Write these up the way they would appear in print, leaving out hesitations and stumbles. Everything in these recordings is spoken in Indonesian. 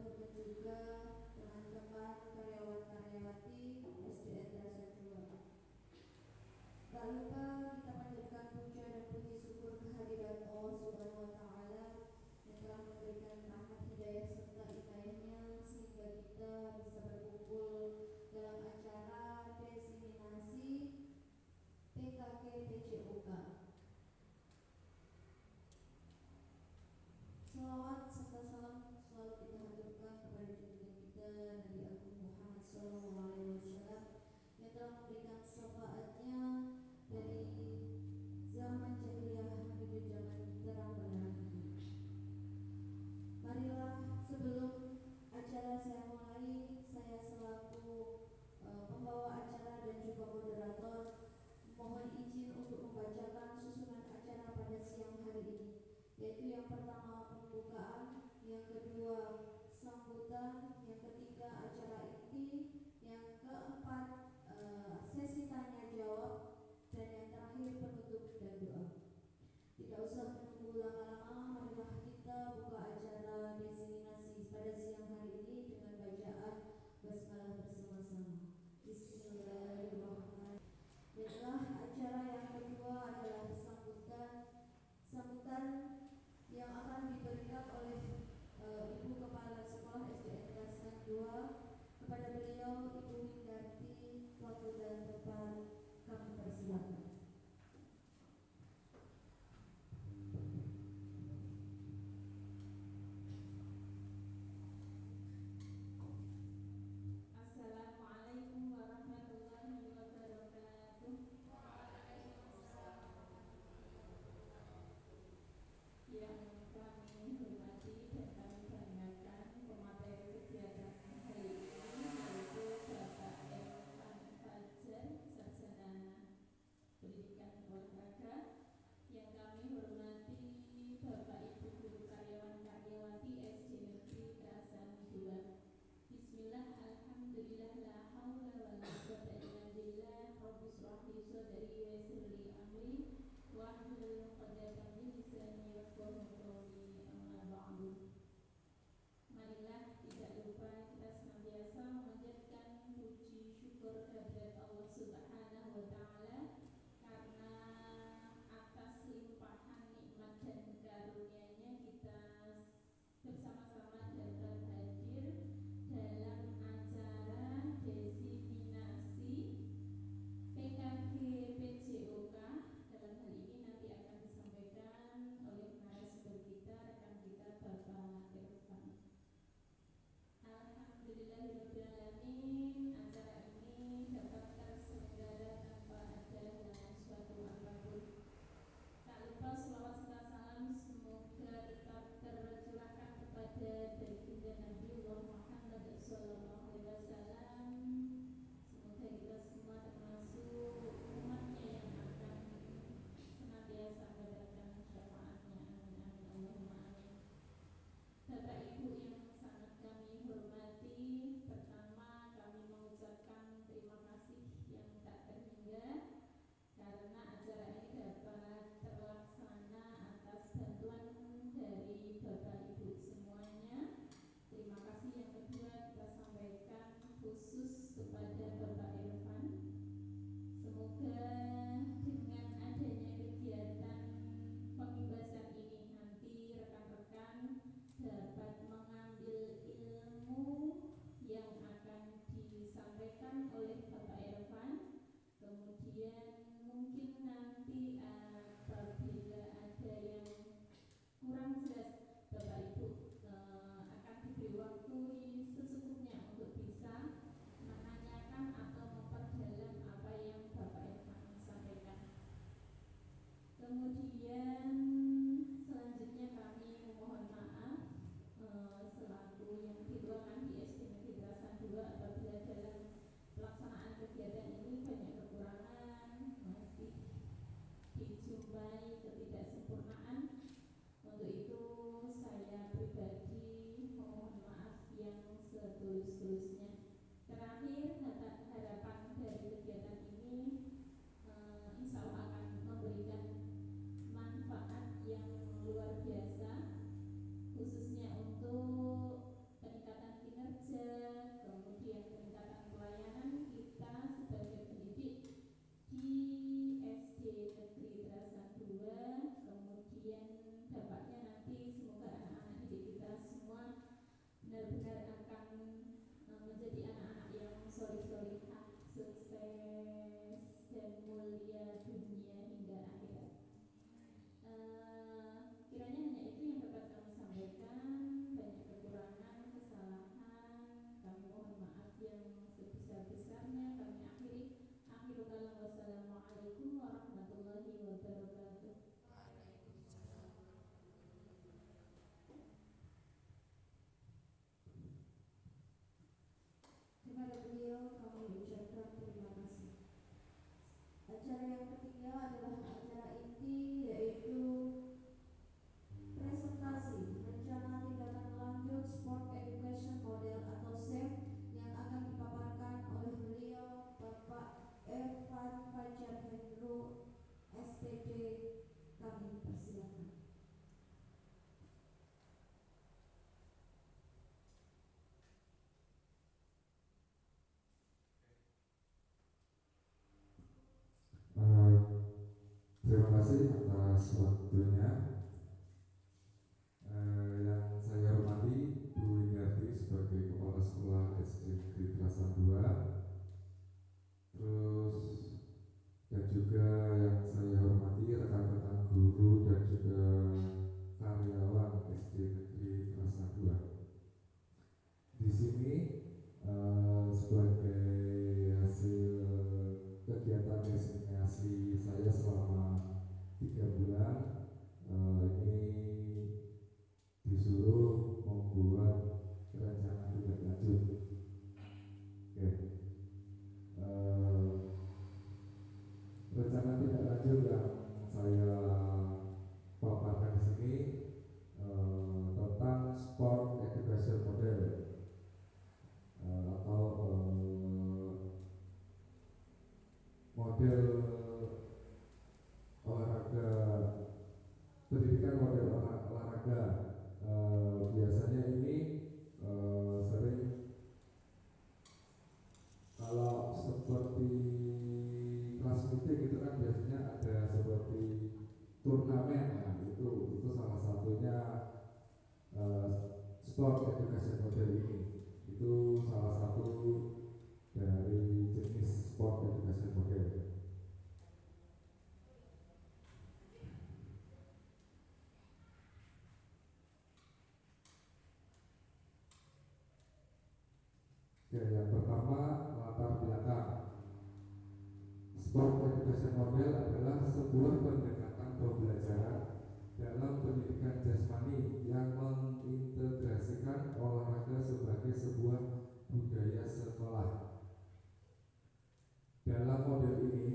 terhubung juga teman-teman karyawan-karyawati SDN Dasar 2. Tak lupa kita panjatkan puja dan puji syukur kehadirat Allah Subhanahu wa Ta'ala yang telah memberikan rahmat hidayah serta inayahnya sehingga kita bisa berkumpul dalam acara diseminasi PKK PJOK. Salawat serta salam selalu kita haturkan kepada junjungan kita Nabi Agung Muhammad SAW yang telah memberikan syafaatnya dari zaman jahiliyah menuju zaman terang benderang. Marilah sebelum acara saya mulai, saya selaku pembawa acara dan juga moderator mohon izin untuk membacakan susunan acara pada siang hari ini, yaitu yang pertama pembukaan, yang kedua sambutan, yang ketiga acara inti, yang keempat sesi tanya jawab, dan yang terakhir penutup dan doa. Tidak usah menunggu lama-lama, marilah kita buka acara diseminasi pada siang hari ini dengan bacaan basmalah bersama-sama. Bismillahirrahmanirrahim. Baiklah, acara yang kedua adalah sambutan yang akan diberikan oleh Ibu Kepala Sekolah SDN Dasar 2. Kepada beliau Ibu Windarti, waktu dan tempat kami persilakan. Assalamualaikum warahmatullahi wabarakatuh. Yang kami hormati dan kami banggakan pemateri kegiatan hari ini yaitu Bapak Irfan Fajar, Sarjana Pendidikan Olahraga. Yang kami hormati Bapak Ibu Guru Karyawan-Karyawati SD Negeri Kerasan 2. Bismillah, alhamdulillah, la haula wa la quwwata illa billah. Rabbi shrah li sadri wa yassir li amri wahlul 'uqdatam min lisani yafqahu qawli, amma ba'du. Marilah tidak lupa kita senantiasa memanjatkan puji syukur kehadirat Allah Subhanahu wa Ta'ala karena atas limpahan nikmat dan karunia-Nya kita bersama-sama dapat hadir dalam acara diseminasi PKK PJOK. Dalam hal ini nanti akan disampaikan oleh narasumber kita, rekan kita Bapak Irfan. Alhamdulillahirrahmanirrahim, acara ini dapat terselenggara tanpa ada suatu apapun. Tak lupa selawat serta salam semoga tetap tercurahkan kepada baginda Nabi Muhammad SAW. Semoga kita semua termasuk umatnya yang akan senantiasa mendapatkan syafaatnya. Amin amin Allahumma amin. Bapak Ibu yang sangat kami hormati, pertama kami mengucapkan terima kasih yang tak terhingga karena acara ini dapat terlaksana atas bantuan dari Bapak Ibu semuanya. Terima kasih yang kedua kita sampaikan khusus kepada Bapak Irfan. Semoga dengan adanya kegiatan pembebasan ini nanti rekan-rekan dapat mengambil ilmu yang akan disampaikan oleh Bapak Irfan. Kemudian mungkin nanti apabila ada yang kurang jelas, Bapak Ibu akan diberi waktu sesungguhnya untuk bisa menanyakan atau memperdalam apa yang Bapak Irfan sampaikan. Kemudian selanjutnya kami memohon maaf selaku yang dituakan di SD Negeri Kerasan 2 apabila dalam pelaksanaan kegiatan ini banyak kekurangan, masih dijumpai ketidaksempurnaan. Untuk itu saya pribadi memohon maaf yang setulus-tulusnya. Terakhir, harapan dari kegiatan ini insya Allah akan memberikan manfaat kemudian dampaknya nanti semoga anak-anak didik kita semua benar-benar akan menjadi anak-anak yang solih-solihah, sukses dan mulia dunia hingga akhirat. Kiranya hanya itu yang dapat kami sampaikan. Banyak kekurangan, kesalahan, kami mohon maaf yang sebesar-besarnya. Kami akhiri. Akhiru kalam, wassalamualaikum warahmatullahi wabarakatuh. Kepada beliau kami ucapkan terima kasih. Acara yang ketiga adalah acara inti, yaitu presentasi rencana tindakan lanjut Sport Education Model atau SEM yang akan dipaparkan oleh beliau Bapak Evan Fajar Hendro, SPD. Kami persilakan. Terima kasih atas waktunya. Yang saya hormati Bu Windarti sebagai Kepala Sekolah SD Negeri Trasan 2, terus dan juga yang saya hormati rekan-rekan guru dan juga karyawan SD Negeri Trasan 2. Di sini sebagai hasil kegiatan destinasi saya selama 3 bulan, ini disuruh membuat rencana tindak lanjut. Rencana tindak lanjut yang saya paparkan di sini tentang Sport Education Model atau model olahraga, pendidikan model olahraga. Biasanya ini sering kalau seperti kelas meeting itu kan biasanya ada seperti turnamen, nah, itu salah satunya Sport Education Model ini. Itu salah satu dari jenis Sport Education Model. Yang pertama, latar belakang. Sport Education Model adalah sebuah pendekatan pembelajaran dalam pendidikan jasmani yang mengintegrasikan olahraga sebagai sebuah budaya sekolah. Dalam model ini,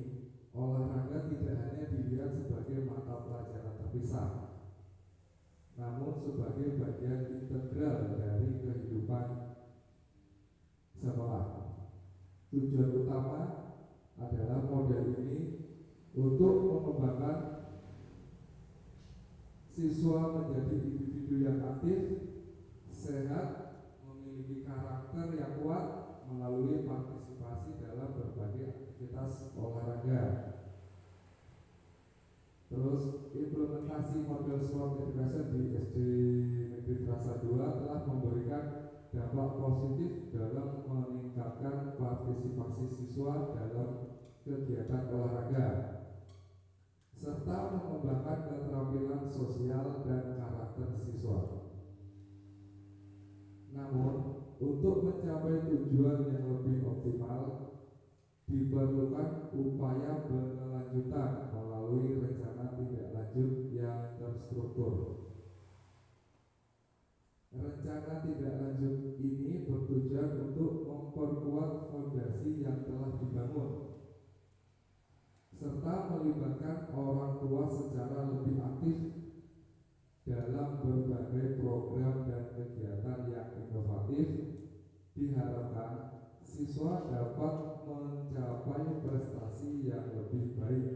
olahraga tidak hanya dilihat sebagai mata pelajaran terpisah, namun sebagai bagian integral dari kehidupan sekolah. Tujuan utama adalah model ini untuk mengembangkan siswa menjadi individu yang aktif, sehat, memiliki karakter yang kuat melalui partisipasi dalam berbagai aktivitas olahraga. Terus implementasi model Sport Education di SD Negeri Trasan 2 telah memberikan dampak positif dalam meningkatkan partisipasi siswa dalam kegiatan olahraga serta mengembangkan keterampilan sosial dan karakter siswa. Namun, untuk mencapai tujuan yang lebih optimal, diperlukan upaya berkelanjutan melalui rencana tindak lanjut yang terstruktur. Rencana tindak lanjut ini bertujuan untuk memperkuat fondasi yang telah dibangun serta melibatkan orang tua secara lebih aktif dalam berbagai program dan kegiatan yang inovatif. Diharapkan siswa dapat mencapai prestasi yang lebih baik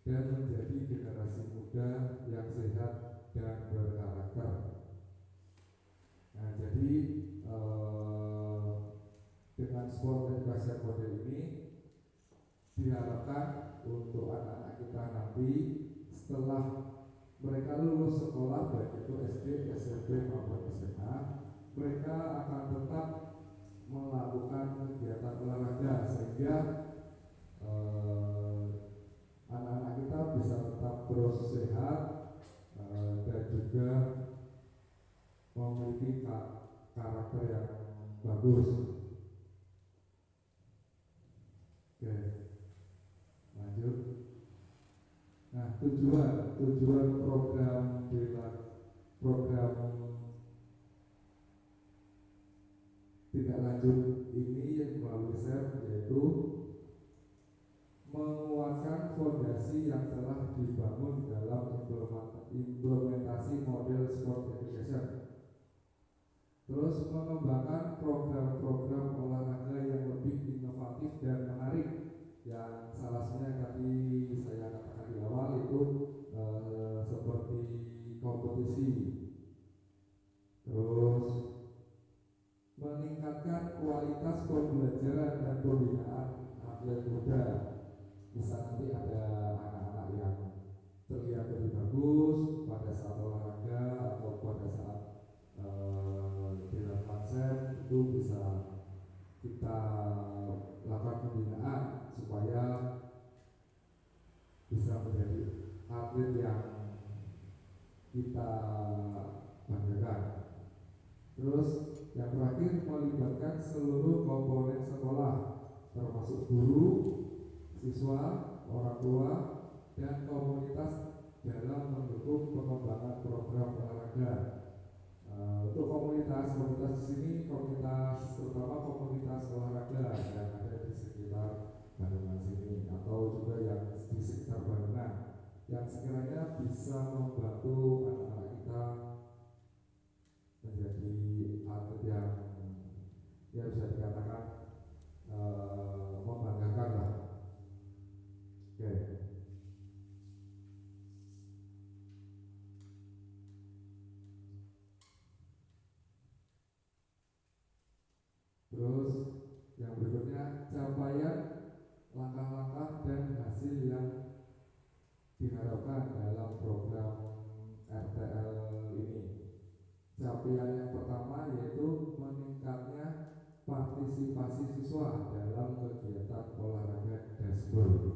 dan menjadi generasi muda yang sehat dan berkarakter. Nah, jadi dengan Sport Education Model ini diharapkan untuk anak-anak kita nanti setelah mereka lulus sekolah baik itu SD, SMP maupun SMA, mereka akan tetap melakukan kegiatan olahraga sehingga anak-anak kita bisa tetap terus sehat dan juga memiliki karakter yang bagus. Oke, lanjut. Nah, tujuan program tindak lanjut ini yang melalui SEP yaitu menguatkan fondasi yang telah dibangun dalam implementasi model sport education. Terus mengembangkan program-program olahraga yang lebih inovatif dan menarik, yang salah satunya tadi saya katakan di awal itu seperti kompetisi. Terus meningkatkan kualitas pembelajaran dan pembinaan atlet muda. Bisa nanti ada anak-anak yang terlihat lebih bagus pada saat olahraga atau pada saat dengan konsep itu bisa kita lakukan pembinaan supaya bisa menjadi atlet yang kita banggakan. Terus yang terakhir melibatkan seluruh komponen sekolah termasuk guru, siswa, orang tua, dan komunitas dalam mendukung pengembangan program olahraga. Untuk komunitas di sini terutama komunitas olahraga yang ada di sekitar Bandungan sini atau juga yang di sekitar Bandungan yang sekiranya bisa membantu anak-anak kita menjadi atlet yang ya bisa dikatakan membanggakan lah. Oke. Terus yang berikutnya capaian, langkah-langkah dan hasil yang diharapkan dalam program RTL ini. Capaian yang pertama yaitu meningkatnya partisipasi siswa dalam kegiatan olahraga dashboard.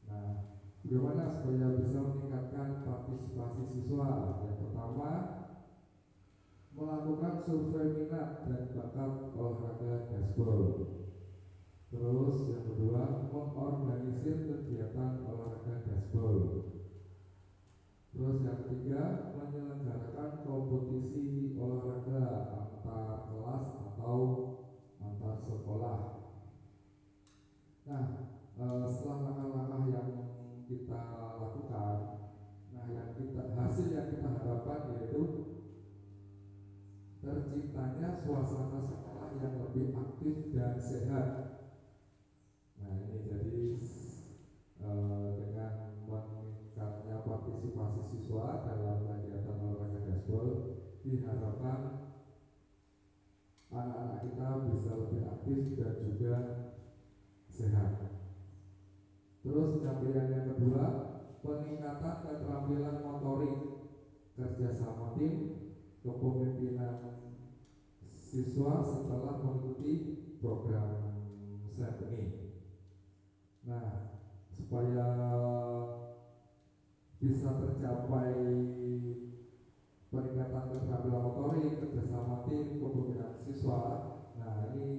Nah, bagaimana supaya bisa meningkatkan partisipasi siswa? Yang pertama, melakukan survei minat dan bakat olahraga dashboard. Terus yang kedua, mengorganisir kegiatan olahraga dashboard. Terus yang ketiga, menyelenggarakan kompetisi olahraga antar kelas atau antar sekolah. Nah, setelah langkah-langkah yang kita lakukan, hasil yang kita harapkan yaitu terciptanya suasana sekolah yang lebih aktif dan sehat. Nah, ini jadi dengan meningkatnya partisipasi siswa dalam kegiatan olahraga dashboard diharapkan anak-anak kita bisa lebih aktif dan juga sehat. Terus capaian yang kedua, peningkatan keterampilan motorik, kerjasama tim, kepemimpinan siswa setelah mengikuti program SEP ini. Nah, supaya bisa tercapai peningkatan keterampilan motorik, kerjasama tim, kepemimpinan siswa. Nah, ini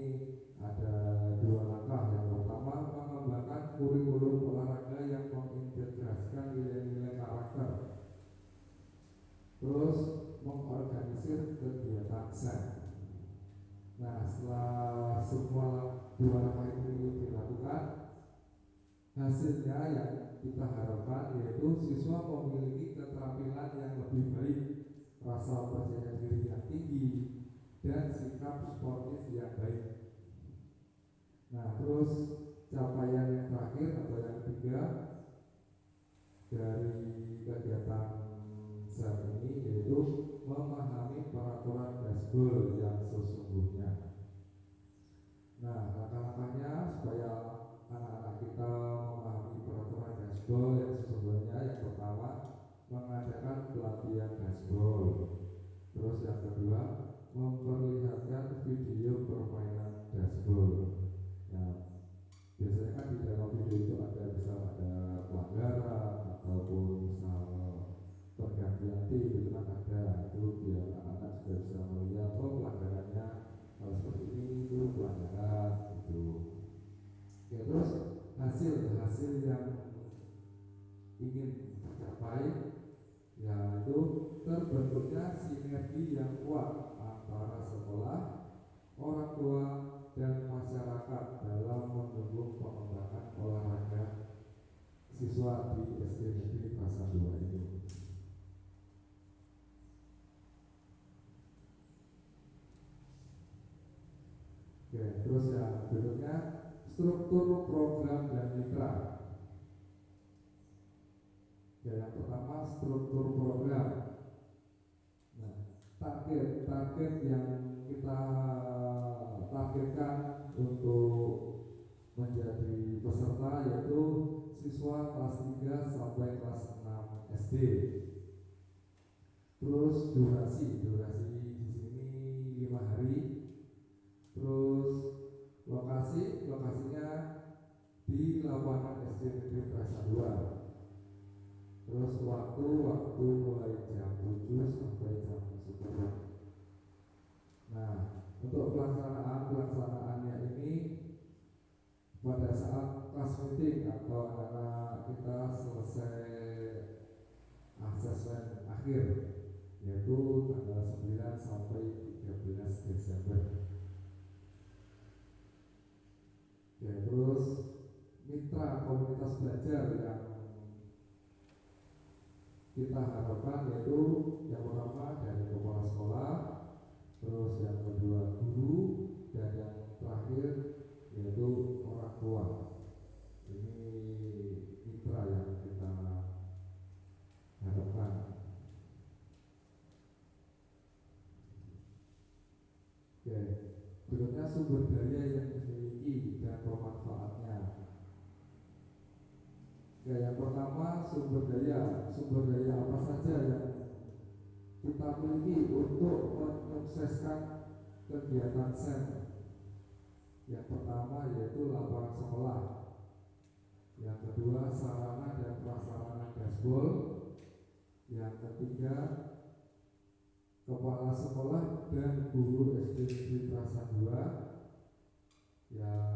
ada dua langkah. Yang pertama, mengembangkan kurikulum olahraga yang mengintegrasikan nilai-nilai karakter. Terus mengorganisir kegiatan SEP. Nah, setelah semua dua langkah ini dilakukan, hasilnya yang kita harapkan yaitu siswa memiliki keterampilan yang lebih baik, rasa percaya diri yang tinggi, dan sikap sportif yang baik. Nah, terus capaian yang terakhir atau yang ketiga dari kegiatan SEP ini yaitu memahami peraturan dashboard yang sesungguhnya. Nah, langkah-langkahnya supaya anak-anak kita memahami peraturan dashboard yang sesungguhnya, yang pertama mengadakan pelatihan dashboard. Terus yang kedua, memperlihatkan video permainan dashboard. Nah, biasanya kan di dalam video itu ada pelanggaran ataupun misal pergantian tim itu kan ada, itu biar anak-anak juga bisa melihat pelanggarannya kalau seperti ini itu pelanggaran gitu. Ya, terus hasil yang ingin dicapai yaitu terbentuknya sinergi yang kuat antara sekolah, orang tua, dan masyarakat dalam mendukung pengembangan olahraga siswa di SD Negeri Prasan 2 ini. Oke, terus yang berikutnya struktur program dan mitra. Ya, yang pertama struktur program. Nah, target yang kita targetkan untuk menjadi peserta yaitu siswa kelas 3 sampai kelas 6 SD. Terus durasi di sini 5 hari. Terus lokasinya di lapangan SD Negeri Prasan 2. Terus waktu mulai jam 7 sampai jam 10. Nah, untuk pelaksanaannya ini pada saat class meeting atau anak kita selesai asesmen akhir yaitu tanggal 9 sampai 13 Desember. Ya, terus mitra komunitas belajar yang kita harapkan yaitu yang pertama dari kepala sekolah, terus yang kedua guru, dan yang terakhir yaitu orang tua. Ini mitra yang kita harapkan. Oke, berikutnya sumber daya yang dimiliki dan pemanfaatnya. Ya, yang pertama sumber daya apa saja yang kita miliki untuk menyukseskan kegiatan SEN. Yang pertama yaitu lapangan sekolah. Yang kedua sarana dan prasarana dashboard. Yang ketiga kepala sekolah dan guru SD Negeri Prasan 2. Yang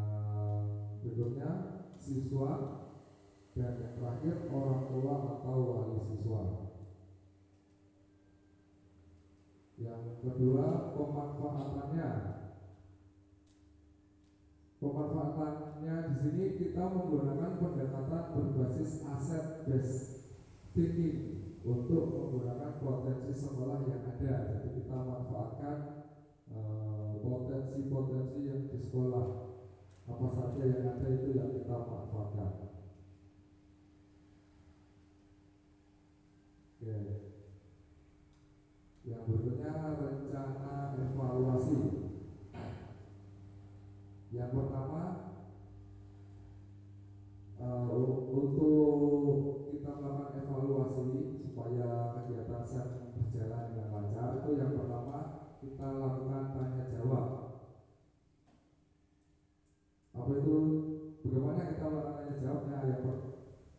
berikutnya siswa. Dan yang terakhir orang tua atau wali siswa. Yang kedua pemanfaatannya di sini kita menggunakan pendekatan berbasis asset based thinking untuk menggunakan potensi sekolah yang ada. Jadi kita manfaatkan potensi yang di sekolah, apa saja yang ada itu yang kita manfaatkan. Oke. Yang berikutnya rencana evaluasi. Yang pertama untuk kita melakukan evaluasi supaya kegiatan SEN berjalan dengan lancar, itu yang pertama kita lakukan tanya jawab. Apa itu? Bagaimana kita melakukan tanya jawabnya?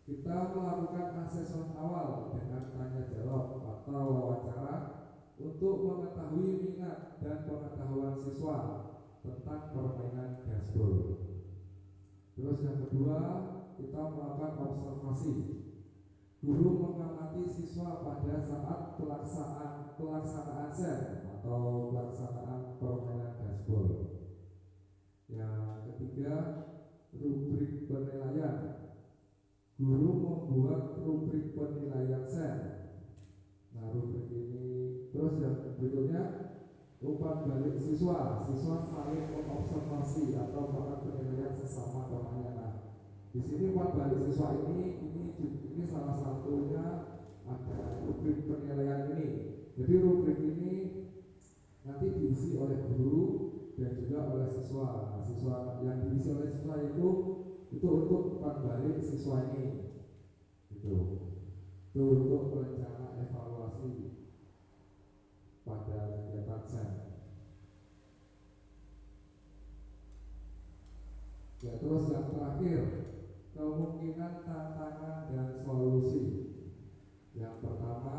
Kita melakukan asesmen awal dengan tanya jawab atau wawancara untuk mengetahui minat dan pengetahuan siswa tentang permainan dashboard. Terus yang kedua, kita melakukan observasi. Guru mengamati siswa pada saat pelaksanaan SEN atau pelaksanaan permainan dashboard. Yang ketiga, rubrik penilaian. Guru membuat rubrik penilaian SEN. Nah, rubrik ini terus yang berikutnya umpan balik siswa saling mengobservasi atau melakukan penilaian sesama temannya. Nah, di sini umpan balik siswa ini salah satunya ada rubrik penilaian ini. Jadi rubrik ini nanti diisi oleh guru dan juga oleh siswa. Nah, siswa yang diisi oleh siswa itu untuk umpan balik siswa ini. Itu untuk rencana partisipasi pada kegiatan SEM. Ya, terus yang terakhir, kemungkinan tantangan dan solusi. Yang pertama,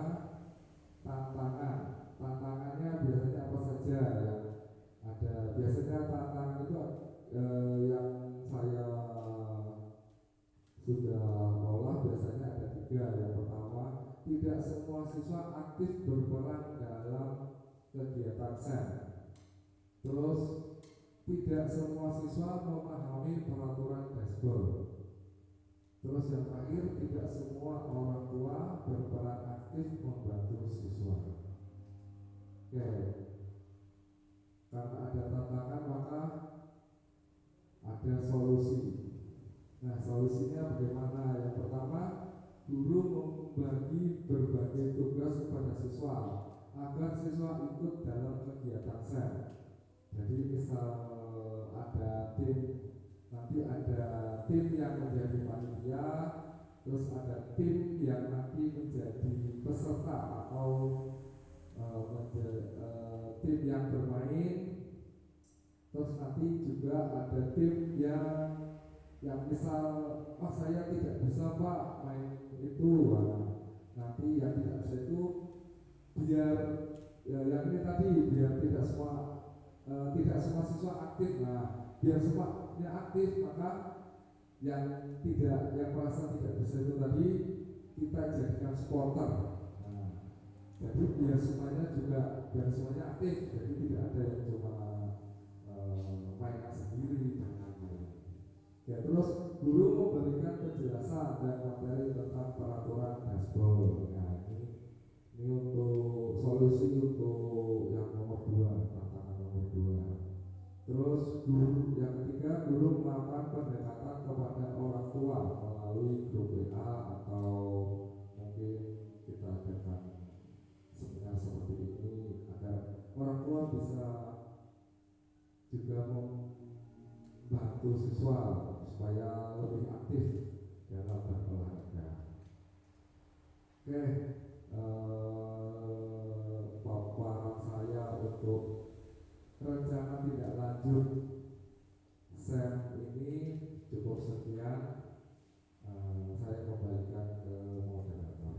tantangan. Tantangannya biasanya apa saja yang ada? Biasanya tantangan itu yang saya sudah olah biasanya ada 3. Yang pertama, tidak semua siswa aktif berperan dalam kegiatan SEM. Terus, tidak semua siswa memahami peraturan dashboard. Terus yang terakhir, tidak semua orang tua berperan aktif membantu siswa. Oke, karena ada tantangan maka ada solusi. Nah, solusinya bagaimana? Yang pertama, guru membagi berbagai tugas kepada siswa agar siswa ikut dalam kegiatan SEM. Jadi misal ada tim, nanti ada tim yang menjadi panitia, terus ada tim yang nanti menjadi peserta atau tim yang bermain, terus nanti juga ada tim yang misal saya tidak bisa Pak main itu, nanti yang tidak bisa itu biar yang ini tadi biar tidak semua siswa aktif. Nah, biar semuanya aktif maka yang merasa tidak bisa itu tadi kita jadikan supporter. Nah, jadi biar semuanya aktif, jadi tidak ada yang cuma mainan sendiri. Ya, terus guru memberikan penjelasan dan materi tentang peraturan dashboard. Nah, ini untuk solusi untuk yang nomor 2, tantangan nomor 2. Terus yang ketiga, guru melakukan pendekatan kepada orang tua melalui grup WA atau mungkin kita adakan seminar seperti ini agar orang tua bisa juga membantu siswa supaya lebih aktif dalam berolahraga. Oke, paparan saya untuk rencana tidak lanjut SEM ini cukup sekian. Saya kembalikan ke moderator.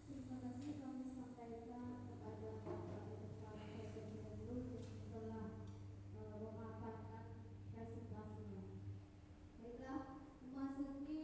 Terima kasih kami sampaikan kepada Bapak Gubernur telah mematangkan presentasinya. Baiklah, memasuki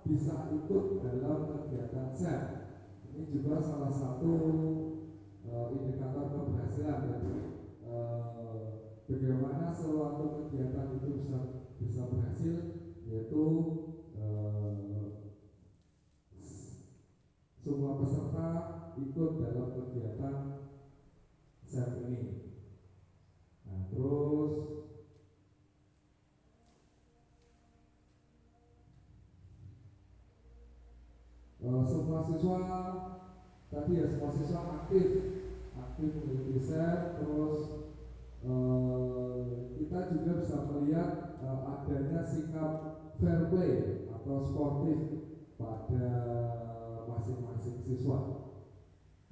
bisa ikut dalam kegiatan SEM. Ini juga salah satu indikator keberhasilan. Jadi bagaimana suatu kegiatan itu bisa berhasil, yaitu semua peserta ikut dalam kegiatan SEM ini. Nah, terus semua siswa tadi ya, semua siswa aktif mengikuti SEM. Terus kita juga bisa melihat adanya sikap fair play atau sportif pada masing-masing siswa.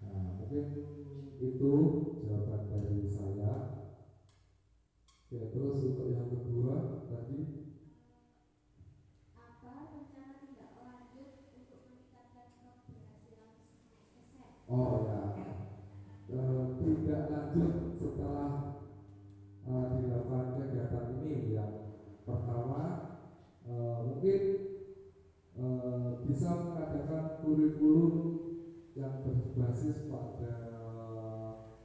Nah, mungkin itu jawaban dari saya. Oke, terus untuk yang kedua tadi, apa rencana tindak lanjut untuk meningkatkan keberhasilan SEM? oh ya, tindak lanjut setelah dilakukan kegiatan ini, yang pertama mungkin bisa mengadakan kurikulum yang berbasis pada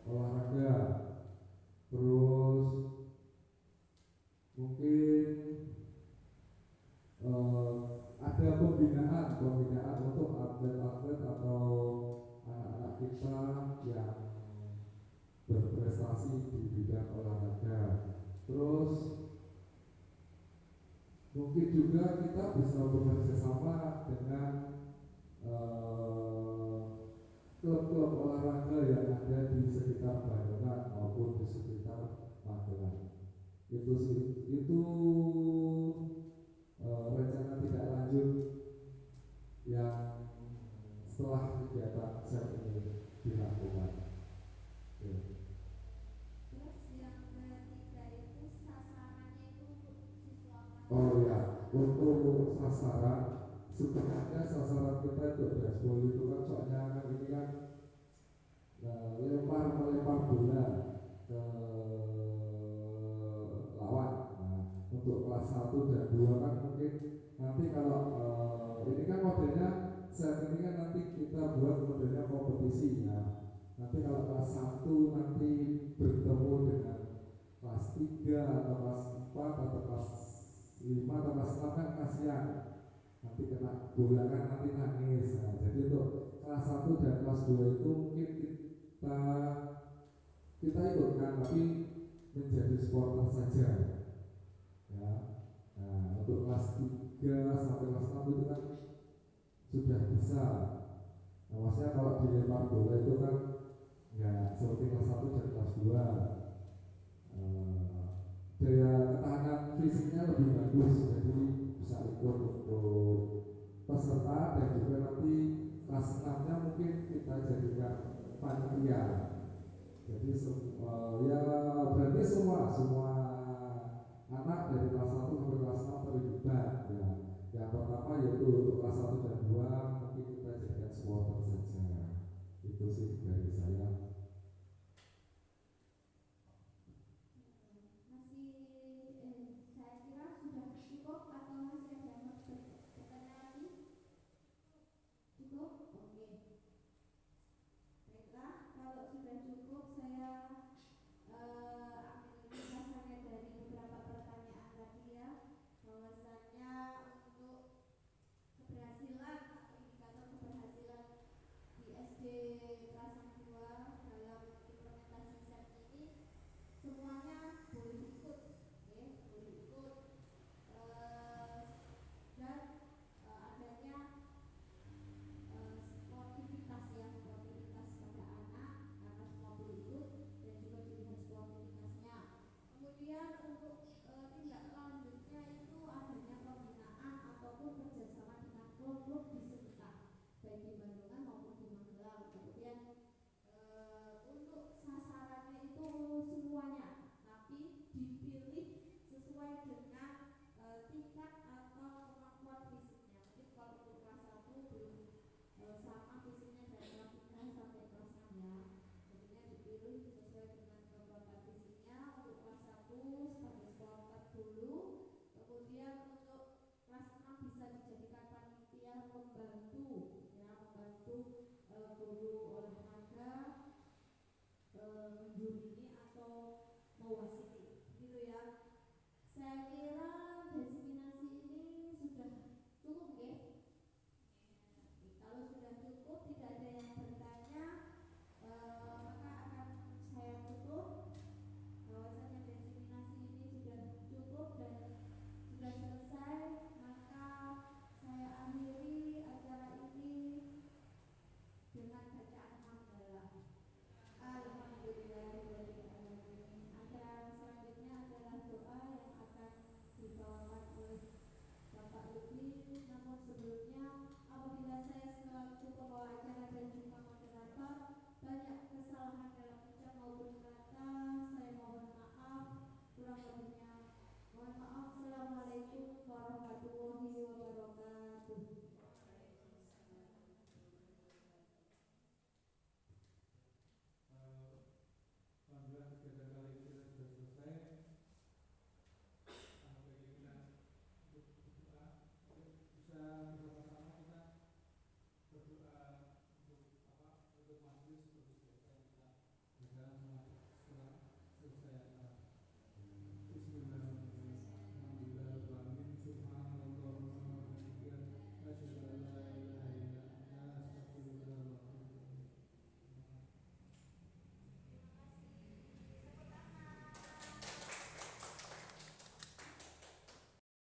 olahraga. Terus mungkin ada pembinaan untuk atlet-atlet atau anak-anak kita yang berprestasi di bidang olahraga. Terus mungkin juga kita bisa bekerja sama dengan klub-klub olahraga yang ada di sekitar Bandungan maupun di sekitar Magelang. Itu rencana tidak lanjut yang setelah kegiatan SEM ini dilakukan. Terus yang ketiga itu sasarannya itu untuk siswa kelas. Oh ya, untuk sasaran, sebenarnya sasaran kita itu baseball itu kan, soalnya kan ini kan melempar bola ke lawan. Nah, untuk kelas 1 dan 2 kan mungkin nanti kalau ini kan modelnya saat ini kan nanti kita buat modelnya kompetisi. Nah, nanti kalau kelas 1 nanti bertemu dengan kelas 3 atau kelas 4 atau kelas 5 atau kelas 6 kan kasihan, nanti kena bola kan nanti nangis. Nah, jadi untuk kelas 1 dan kelas 2 itu mungkin kita ikutkan, tapi menjadi supporter saja ya. Nah, untuk kelas 3 sampai kelas 6 itu kan sudah bisa. Nah, maksudnya kalau dilempar bola itu kan ya seperti kelas 1 dan kelas 2, daya ketahanan fisiknya lebih bagus, jadi bisa ikut untuk peserta. Dan juga nanti kelas 6 nya mungkin kita jadikan panitia. Jadi ya berarti semua anak dari kelas 1 sampai kelas 6 terlibat ya. Yang pertama yaitu untuk kelas 1 dan 2 mungkin kita jadikan supporter saja. Itu sih dari saya. Saya kira sudah cukup atau masih ada yang mau bertanya lagi? Cukup? Oke. Baiklah, kalau sudah cukup saya wasiti gitu ya. Saya kira